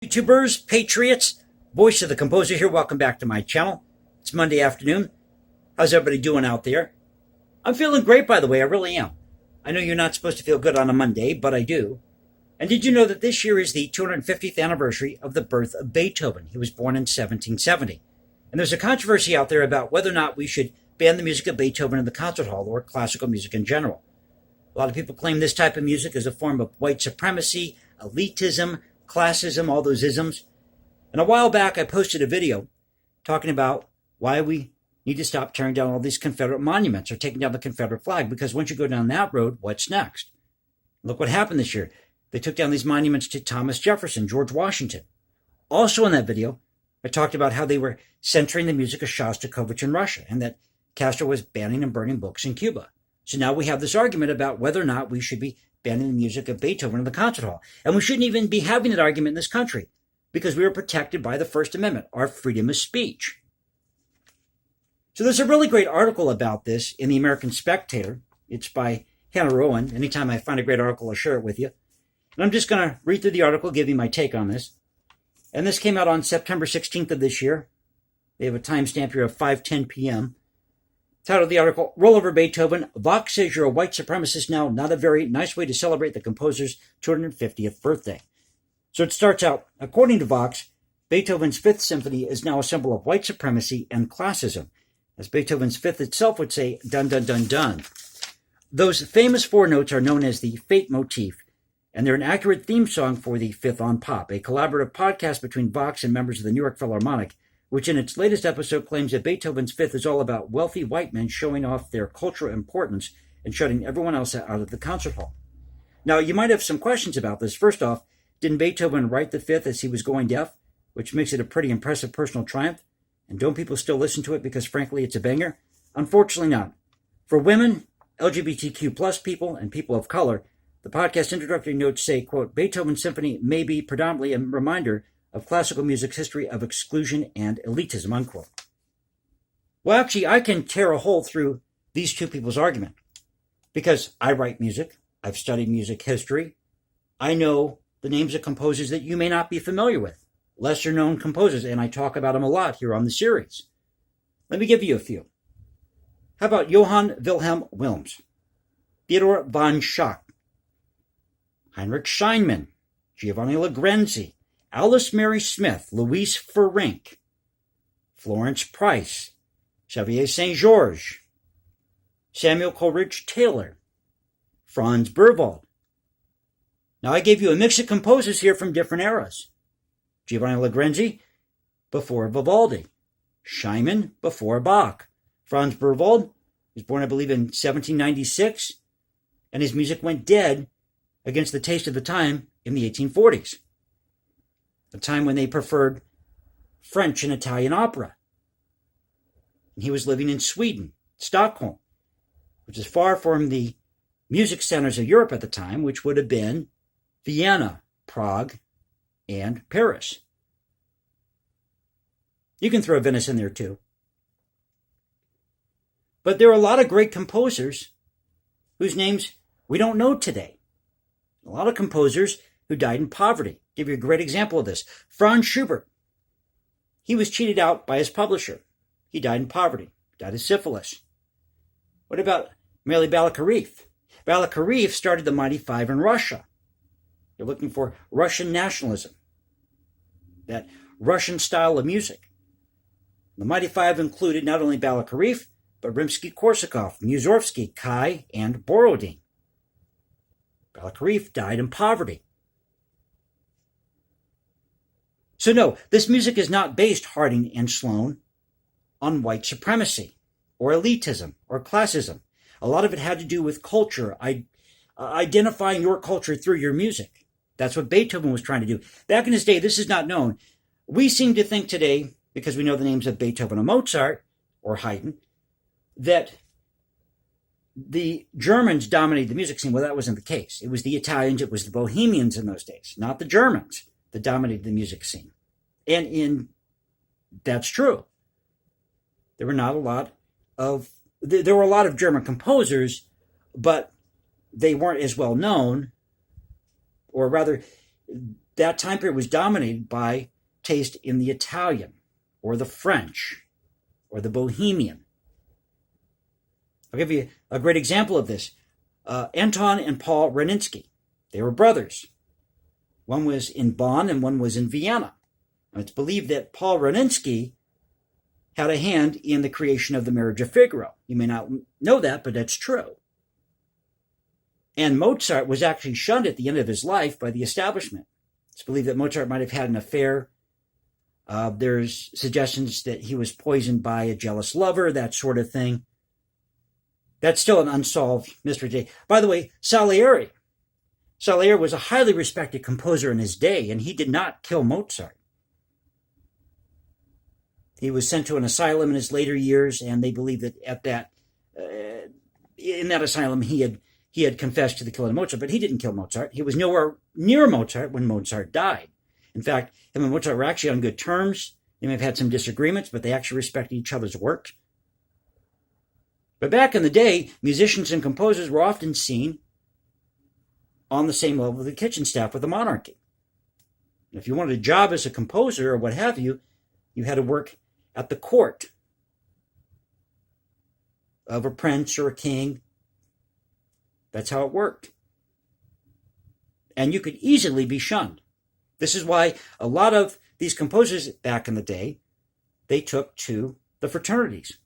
YouTubers, patriots, voice of the composer here. Welcome back to my channel. It's Monday afternoon. How's everybody doing out there? I'm feeling great, by the way. I really am. I know you're not supposed to feel good on a Monday, but I do. And did you know that this year is the 250th anniversary of the birth of Beethoven? He was born in 1770. And there's a controversy out there about whether or not we should ban the music of Beethoven in the concert hall or classical music in general. A lot of people claim this type of music is a form of white supremacy, elitism, classism, all those isms. And a while back, I posted a video talking about why we need to stop tearing down all these Confederate monuments or taking down the Confederate flag, because once you go down that road, what's next? Look what happened this year. They took down these monuments to Thomas Jefferson, George Washington. Also in that video, I talked about how they were censoring the music of Shostakovich in Russia and that Castro was banning and burning books in Cuba. So now we have this argument about whether or not we should be banning the music of Beethoven in the concert hall. And we shouldn't even be having that argument in this country because we are protected by the First Amendment, our freedom of speech. So there's a really great article about this in the American Spectator. It's by Hannah Rowan. Anytime I find a great article, I'll share it with you. And I'm just going to read through the article, give you my take on this. And this came out on September 16th of this year. They have a timestamp here of 5:10 p.m. Title of the article, Roll Over Beethoven. Vox says you're a white supremacist now. Not a very nice way to celebrate the composer's 250th birthday. So it starts out, according to Vox, Beethoven's Fifth Symphony is now a symbol of white supremacy and classism. As Beethoven's Fifth itself would say, dun dun dun dun. Those famous four notes are known as the Fate motif, and they're an accurate theme song for the Fifth on Pop, a collaborative podcast between Vox and members of the New York Philharmonic, which in its latest episode claims that Beethoven's Fifth is all about wealthy white men showing off their cultural importance and shutting everyone else out of the concert hall. Now, you might have some questions about this. First off, didn't Beethoven write the Fifth as he was going deaf, which makes it a pretty impressive personal triumph? And don't people still listen to it because, frankly, it's a banger? Unfortunately not. For women, LGBTQ plus people, and people of color, the podcast introductory notes say, quote, Beethoven's symphony may be predominantly a reminder of classical music's history of exclusion and elitism, unquote. Well, actually, I can tear a hole through these two people's argument because I write music. I've studied music history. I know the names of composers that you may not be familiar with, lesser known composers, and I talk about them a lot here on the series. Let me give you a few. How about Johann Wilhelm Wilms, Theodor von Schacht, Heinrich Scheinman, Giovanni Lagrenzi, Alice Mary Smith, Louise Ferenc, Florence Price, Xavier St. Georges, Samuel Coleridge Taylor, Franz Berwald. Now, I gave you a mix of composers here from different eras. Giovanni Lagrenzi, before Vivaldi. Scheinman, before Bach. Franz Berwald was born, I believe, in 1796, and his music went dead against the taste of the time in the 1840s. A time when they preferred French and Italian opera. And he was living in Sweden, Stockholm, which is far from the music centers of Europe at the time, which would have been Vienna, Prague, and Paris. You can throw Venice in there too. But there are a lot of great composers whose names we don't know today. A lot of composers who died in poverty. Give you a great example of this. Franz Schubert. He was cheated out by his publisher. He died in poverty. Died of syphilis. What about Mary Balakirev? Balakirev started the Mighty Five in Russia. They're looking for Russian nationalism. That Russian style of music. The Mighty Five included not only Balakirev, but Rimsky-Korsakov, Mussorgsky, Kai, and Borodin. Balakirev died in poverty. So no, this music is not based, Harding and Sloan, on white supremacy or elitism or classism. A lot of it had to do with culture, identifying your culture through your music. That's what Beethoven was trying to do. Back in his day, this is not known. We seem to think today, because we know the names of Beethoven and Mozart, or Haydn, that the Germans dominated the music scene. Well, that wasn't the case. It was the Italians, it was the Bohemians in those days, not the Germans, that dominated the music scene. And that's true. There were a lot of German composers, but they weren't as well known, or rather, that time period was dominated by taste in the Italian or the French or the Bohemian. I'll give you a great example of this. Anton and Paul Reninsky, they were brothers. One was in Bonn and one was in Vienna. And it's believed that Paul Reninsky had a hand in the creation of the Marriage of Figaro. You may not know that, but that's true. And Mozart was actually shunned at the end of his life by the establishment. It's believed that Mozart might have had an affair. There's suggestions that he was poisoned by a jealous lover, that sort of thing. That's still an unsolved mystery today. By the way, Salieri was a highly respected composer in his day, and he did not kill Mozart. He was sent to an asylum in his later years, and they believe that in that asylum he had confessed to the killing of Mozart, but he didn't kill Mozart. He was nowhere near Mozart when Mozart died. In fact, him and Mozart were actually on good terms. They may have had some disagreements, but they actually respected each other's work. But back in the day, musicians and composers were often seen on the same level of the kitchen staff with the monarchy. If you wanted a job as a composer or what have you, you had to work at the court of a prince or a king. That's how it worked. And you could easily be shunned. This is why a lot of these composers back in the day, they took to the fraternities,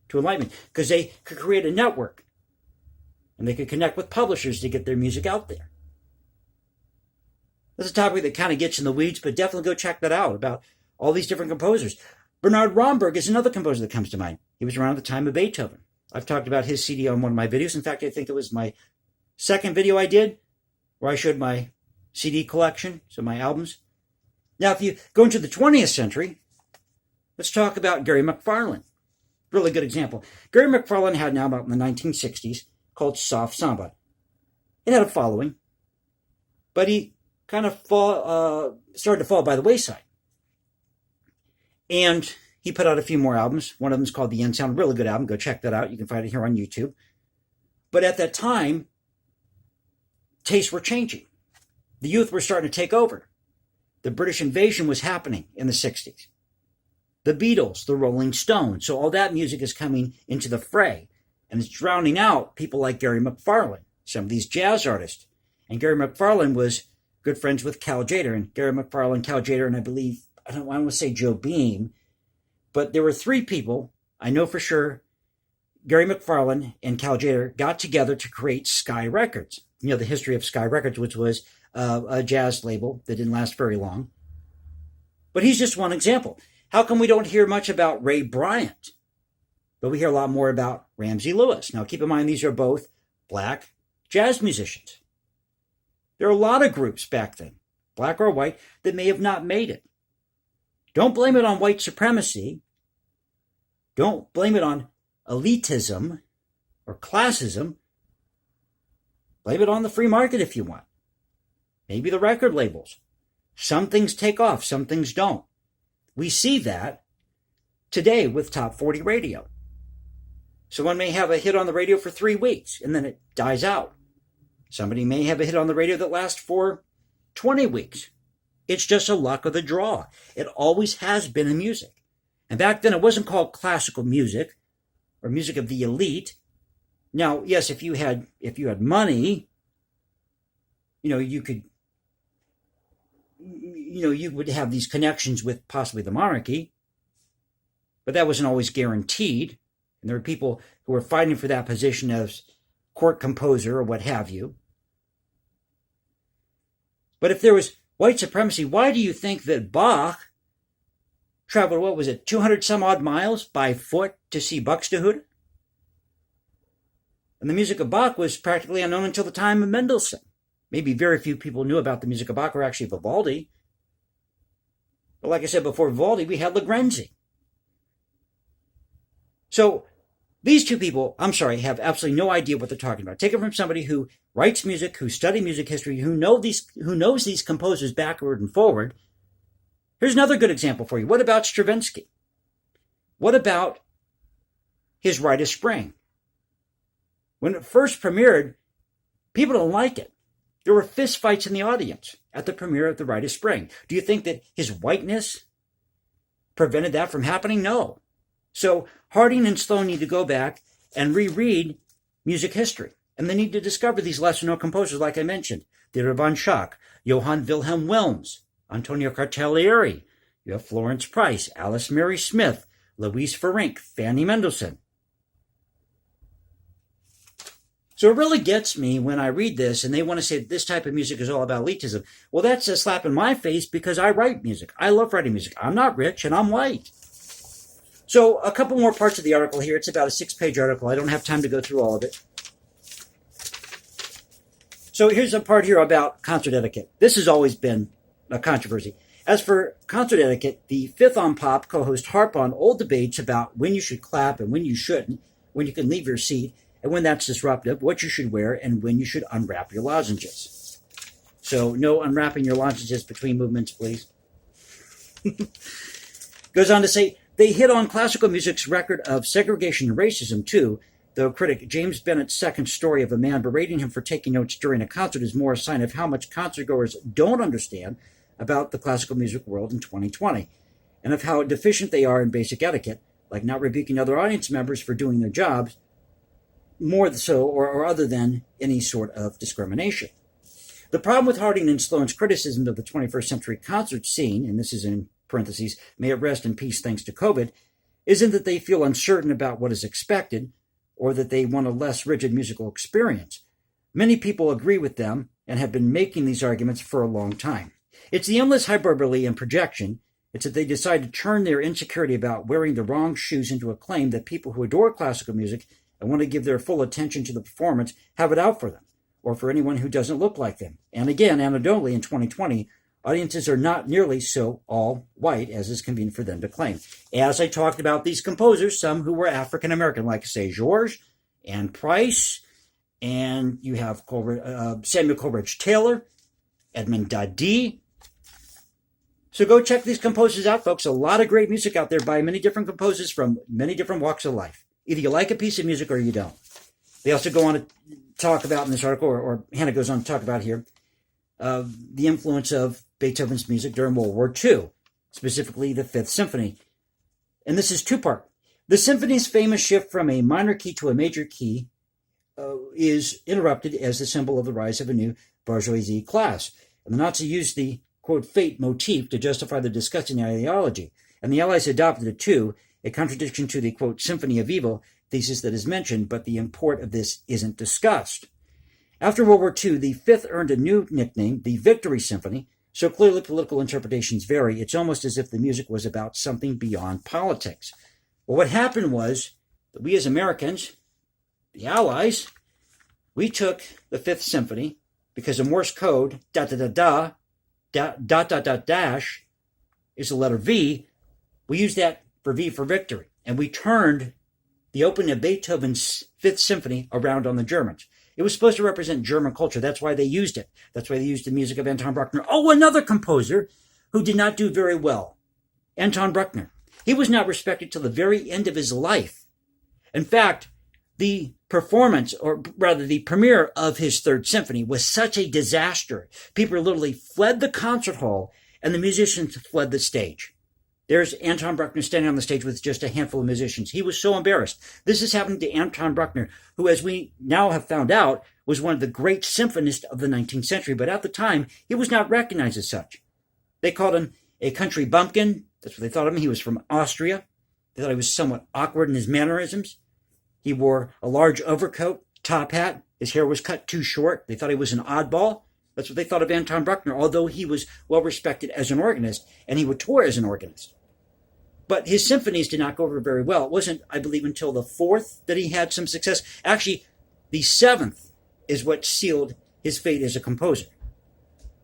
to enlightenment, because they could create a network and they could connect with publishers to get their music out there. That's a topic that kind of gets in the weeds, but definitely go check that out about all these different composers. Bernard Romberg is another composer that comes to mind. He was around at the time of Beethoven. I've talked about his CD on one of my videos. In fact, I think it was my second video I did where I showed my CD collection, so my albums. Now, if you go into the 20th century, let's talk about Gary McFarlane. Really good example. Gary McFarlane had an album out in the 1960s called Soft Samba. It had a following, but he kind of started to fall by the wayside. And he put out a few more albums. One of them is called The End Sound. Really good album. Go check that out. You can find it here on YouTube. But at that time, tastes were changing. The youth were starting to take over. The British invasion was happening in the 60s. The Beatles, the Rolling Stones. So all that music is coming into the fray. And it's drowning out people like Gary McFarlane, some of these jazz artists. And Gary McFarlane was good friends with Cal Tjader. And Gary McFarlane, Cal Tjader, and I believe, I don't want to say Joe Beam, but there were three people, I know for sure, Gary McFarlane and Cal Tjader got together to create Sky Records. You know, the history of Sky Records, which was a jazz label that didn't last very long. But he's just one example. How come we don't hear much about Ray Bryant? But we hear a lot more about Ramsey Lewis. Now, keep in mind, these are both black jazz musicians. There are a lot of groups back then, black or white, that may have not made it. Don't blame it on white supremacy. Don't blame it on elitism or classism. Blame it on the free market if you want. Maybe the record labels. Some things take off, some things don't. We see that today with Top 40 Radio. Someone may have a hit on the radio for 3 weeks and then it dies out. Somebody may have a hit on the radio that lasts for 20 weeks. It's just a luck of the draw. It always has been in music. And back then it wasn't called classical music or music of the elite. Now, yes, if you had money, you would have these connections with possibly the monarchy, but that wasn't always guaranteed. And there were people who were fighting for that position as court composer or what have you. But if there was white supremacy, why do you think that Bach traveled, 200 some odd miles by foot to see Buxtehude? And the music of Bach was practically unknown until the time of Mendelssohn. Maybe very few people knew about the music of Bach or actually Vivaldi. But like I said, before Vivaldi, we had Legrenzi. So these two people, have absolutely no idea what they're talking about. Take it from somebody who writes music, who studied music history, who knows these composers backward and forward. Here's another good example for you. What about Stravinsky? What about his Rite of Spring? When it first premiered, people don't like it. There were fistfights in the audience at the premiere of The Rite of Spring. Do you think that his whiteness prevented that from happening? No. So Harding and Sloan need to go back and reread music history. And they need to discover these lesser-known composers, like I mentioned. Theodor von Schack, Johann Wilhelm Wilms, Antonio Cartalieri. You have Florence Price, Alice Mary Smith, Louise Ferenc, Fanny Mendelssohn. So it really gets me when I read this and they want to say that this type of music is all about elitism. Well, that's a slap in my face because I write music. I love writing music. I'm not rich and I'm white. So a couple more parts of the article here. It's about a 6-page article. I don't have time to go through all of it. So here's a part here about concert etiquette. This has always been a controversy. As for concert etiquette, the Fifth on Pop co-host harp on old debates about when you should clap and when you shouldn't, when you can leave your seat, and when that's disruptive, what you should wear, and when you should unwrap your lozenges. So no unwrapping your lozenges between movements, please. Goes on to say, they hit on classical music's record of segregation and racism, too, though critic James Bennett's second story of a man berating him for taking notes during a concert is more a sign of how much concertgoers don't understand about the classical music world in 2020, and of how deficient they are in basic etiquette, like not rebuking other audience members for doing their jobs, more so or other than any sort of discrimination. The problem with Harding and Sloan's criticism of the 21st century concert scene, and this is in parentheses, may it rest in peace thanks to COVID, isn't that they feel uncertain about what is expected or that they want a less rigid musical experience. Many people agree with them and have been making these arguments for a long time. It's the endless hyperbole and projection. It's that they decide to turn their insecurity about wearing the wrong shoes into a claim that people who adore classical music and want to give their full attention to the performance have it out for them, or for anyone who doesn't look like them. And again, anecdotally, in 2020, audiences are not nearly so all white as is convenient for them to claim. As I talked about these composers, some who were African American, like, say, Georges and Price, and you have Samuel Coleridge Taylor, Edmond Dadi. So go check these composers out, folks. A lot of great music out there by many different composers from many different walks of life. Either you like a piece of music or you don't. They also go on to talk about in this article, or Hannah goes on to talk about here, the influence of Beethoven's music during World War II, specifically the Fifth Symphony. And this is two-part. The symphony's famous shift from a minor key to a major key is interrupted as the symbol of the rise of a new bourgeoisie class. And the Nazis used the, quote, fate motif to justify the disgusting ideology. And the Allies adopted it too, a contradiction to the, quote, symphony of evil thesis that is mentioned, but the import of this isn't discussed. After World War II, the Fifth earned a new nickname, the Victory Symphony, so clearly political interpretations vary. It's almost as if the music was about something beyond politics. Well, what happened was that we as Americans, the Allies, we took the Fifth Symphony because of Morse code, dash is the letter V. We used that for V for victory. And we turned the opening of Beethoven's Fifth Symphony around on the Germans. It was supposed to represent German culture. That's why they used it. That's why they used the music of Anton Bruckner. Oh, another composer who did not do very well, Anton Bruckner. He was not respected till the very end of his life. In fact, the performance, or rather the premiere of his Third Symphony was such a disaster. People literally fled the concert hall and the musicians fled the stage. There's Anton Bruckner standing on the stage with just a handful of musicians. He was so embarrassed. This is happening to Anton Bruckner, who, as we now have found out, was one of the great symphonists of the 19th century. But at the time, he was not recognized as such. They called him a country bumpkin. That's what they thought of him. He was from Austria. They thought he was somewhat awkward in his mannerisms. He wore a large overcoat, top hat. His hair was cut too short. They thought he was an oddball. That's what they thought of Anton Bruckner, although he was well respected as an organist, and he would tour as an organist. But his symphonies did not go over very well. It wasn't, I believe, until the fourth that he had some success. Actually, the seventh is what sealed his fate as a composer.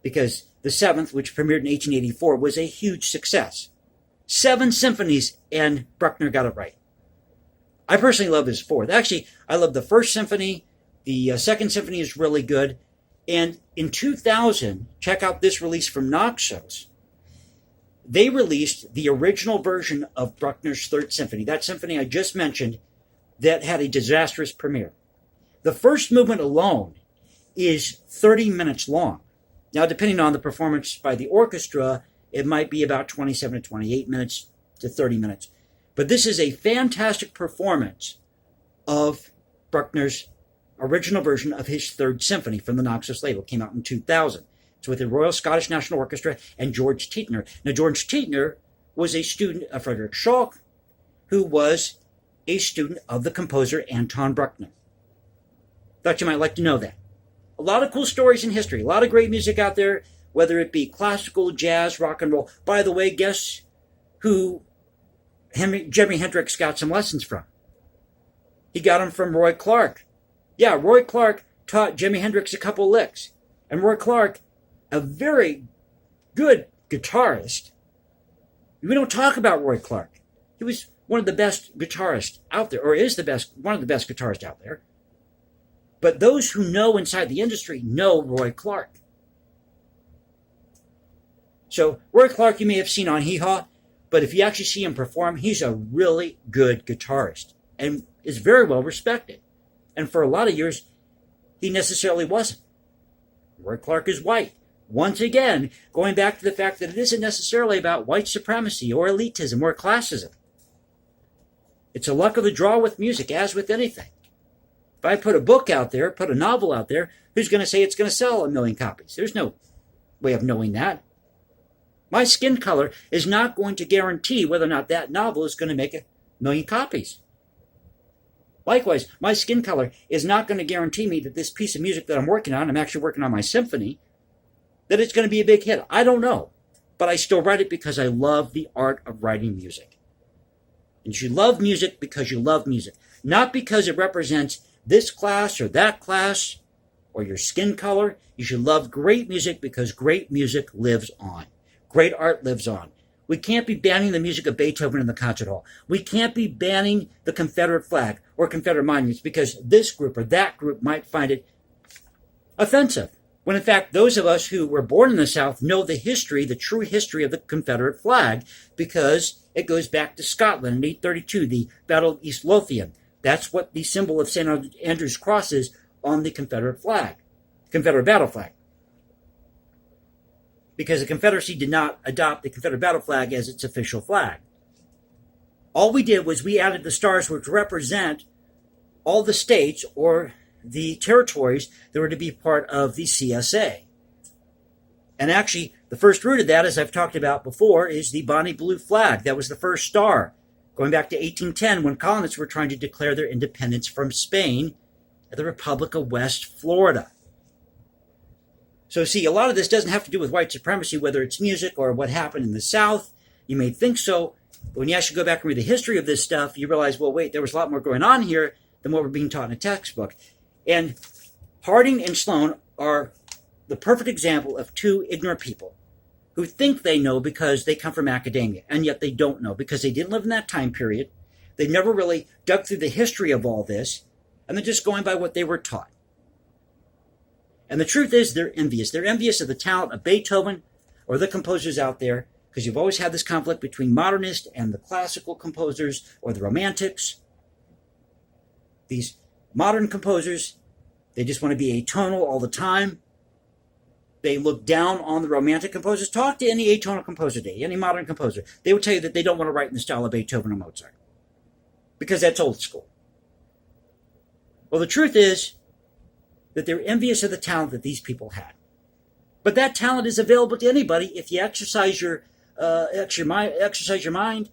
Because the seventh, which premiered in 1884, was a huge success. 7 symphonies, and Bruckner got it right. I personally love his fourth. Actually, I love the First Symphony. The Second Symphony is really good. And in 2000, check out this release from Naxos. They released the original version of Bruckner's Third Symphony, that symphony I just mentioned, that had a disastrous premiere. The first movement alone is 30 minutes long. Now, depending on the performance by the orchestra, it might be about 27 to 28 minutes to 30 minutes. But this is a fantastic performance of Bruckner's original version of his Third Symphony from the Naxos label. It came out in 2000. It's with the Royal Scottish National Orchestra and George Teitner. Now, George Teitner was a student of Frederick Schalk, who was a student of the composer Anton Bruckner. Thought you might like to know that. A lot of cool stories in history, a lot of great music out there, whether it be classical, jazz, rock and roll. By the way, guess who Jimi Hendrix got some lessons from? He got them from Roy Clark. Yeah, Roy Clark taught Jimi Hendrix a couple licks. And Roy Clark, a very good guitarist. We don't talk about Roy Clark. He was one of the best guitarists out there, or is one of the best guitarists out there. But those who know inside the industry know Roy Clark. So Roy Clark you may have seen on Hee Haw, but if you actually see him perform, he's a really good guitarist and is very well respected. And for a lot of years, he necessarily wasn't. Roy Clark is white. Once again, going back to the fact that it isn't necessarily about white supremacy or elitism or classism. It's a luck of the draw with music, as with anything. If I put a book out there, put a novel out there, who's going to say it's going to sell 1 million copies? There's no way of knowing that. My skin color is not going to guarantee whether or not that novel is going to make 1 million copies. Likewise, my skin color is not going to guarantee me that this piece of music that I'm working on, I'm actually working on my symphony, that it's going to be a big hit. I don't know. But I still write it because I love the art of writing music. And you love music because you love music. Not because it represents this class or that class or your skin color. You should love great music because great music lives on. Great art lives on. We can't be banning the music of Beethoven in the concert hall. We can't be banning the Confederate flag or Confederate monuments because this group or that group might find it offensive. When in fact, those of us who were born in the South know the history, the true history of the Confederate flag because it goes back to Scotland in 832, the Battle of East Lothian. That's what the symbol of St. Andrew's Cross is on the Confederate flag, Confederate battle flag. Because the Confederacy did not adopt the Confederate battle flag as its official flag. All we did was we added the stars which represent all the states or the territories that were to be part of the CSA. And actually, the first root of that, as I've talked about before, is the Bonnie Blue flag. That was the first star, going back to 1810 when colonists were trying to declare their independence from Spain at the Republic of West Florida. So see, a lot of this doesn't have to do with white supremacy, whether it's music or what happened in the South. You may think so, but when you actually go back and read the history of this stuff, you realize, well, wait, there was a lot more going on here than what we're being taught in a textbook. And Harding and Sloan are the perfect example of two ignorant people who think they know because they come from academia, and yet they don't know because they didn't live in that time period. They've never really dug through the history of all this, and they're just going by what they were taught. And the truth is, they're envious. They're envious of the talent of Beethoven or the composers out there, because you've always had this conflict between modernists and the classical composers or the romantics. These modern composers, they just want to be atonal all the time. They look down on the romantic composers. Talk to any atonal composer today, any modern composer. They will tell you that they don't want to write in the style of Beethoven or Mozart because that's old school. Well, the truth is that they're envious of the talent that these people had. But that talent is available to anybody if you exercise your mind,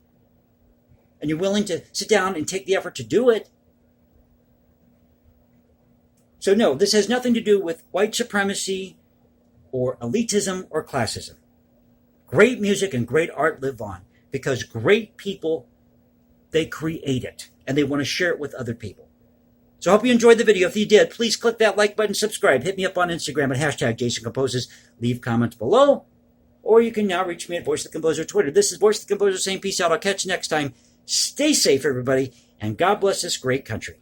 and you're willing to sit down and take the effort to do it. So no, this has nothing to do with white supremacy or elitism or classism. Great music and great art live on because great people, they create it and they want to share it with other people. So I hope you enjoyed the video. If you did, please click that like button, subscribe, hit me up on Instagram at #JasonComposes, leave comments below, or you can now reach me at Voice of the Composer Twitter. This is Voice of the Composer saying peace out. I'll catch you next time. Stay safe, everybody, and God bless this great country.